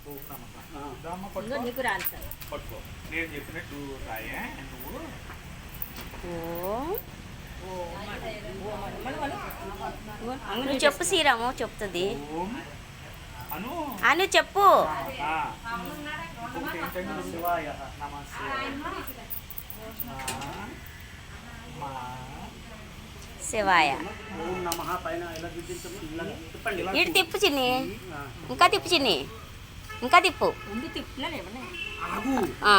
ఓం నమః. దామ్మ పట్టుకో. నీకు రాను సార్. పట్టుకో. నేను చెప్పినట్టు రాయే నువ్వు. ఓం. నువ్వు చెప్పు శ్రీరాము చెప్తుంది. ఓం అను. అను చెప్పు. ఒకటి ఏంటంటే శివాయ నమః శివాయ. మా శివాయ. ఓం నమః పైన ఇలా దిద్దించము ఇలా తిప్పండి ఇలా ఇటు తిప్పు చిన్ని. ఇంకా తిప్పు చిన్ని. ఇంకా తిప్పు. ఆగు ఆ,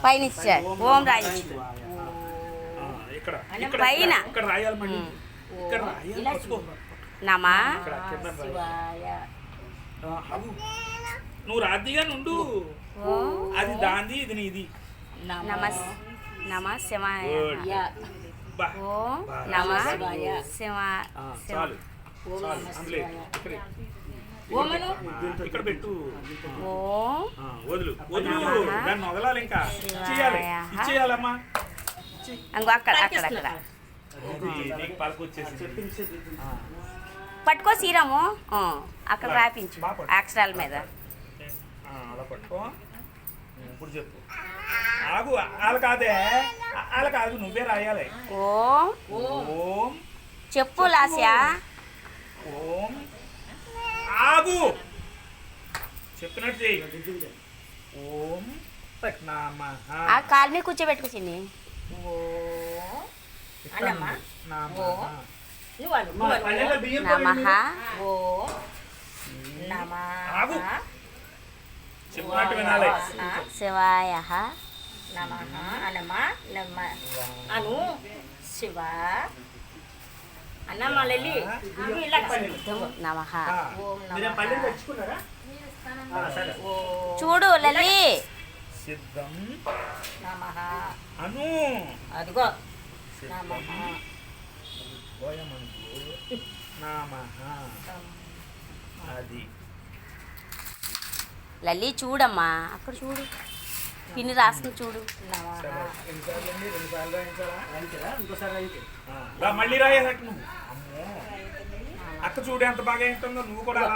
పైన ఇచ్చారు. ఓం రాయించు. శివాయ. ఇక్కడ పైన. ఇక్కడ రాయాలి మళ్ళీ. ఇక్కడ రాయాలి. పట్టుకో. నమా ఇక్కడ కింద రాయాలి. అవు నువ్వు రాద్దిగా నుండు. అది దాంది ఇది నీది. నమస్ నమ శివాయ. బా. ఓం నమ శివ చాలు చాలు అందులే ఇక్కడే. ఇక్కడ పెట్టు. ఓం వదులు వదులు దాన్ని వదలాలి. ఇంకా ఇచ్చేయాలి. ఇచ్చేయాలమ్మా. అంగో అక్కడ అక్కడ అక్కడ అది నీకు పలకు వచ్చేసి పట్టుకో శ్రీరాము. అక్కడ రాపించు అక్షరాల మీద. అలా పట్టుకో. ఇప్పుడు చెప్పు. ఆగు వాళ్ళ కాదే వాళ్ళ కాదు నువ్వే రాయాలి. ఓం ఓం చెప్పు లాస్యా. ఓం ఆగు చెప్పినట్టు చెయ్యి. ఓం నమః. ఆ కాలు మీద కూర్చోబెట్టుకు చిన్ని. నమః ఆగు చెప్పినట్టు వినాలి. శివాయ అను శివ అన్నమ్మ లలి నమః. మీరు పల్లె తెచ్చుకున్నారా సరే చూడు లలి. సిద్ధం నమః అను అదిగో సిద్ధం గోయమంటూ నమః. అది లలి చూడమ్మా అక్కడ చూడు. పిన్ని రాసుకుని చూడు. సరే ఎన్నిసార్లు అండి 2 సార్లు రాయించాలా? రాయించరా ఇంకోసారి రాయించు మళ్ళీ రాయాలట నువ్వు. అమ్మో అక్క చూడు ఎంత బాగా ఏంటుందో నువ్వు కూడా అలా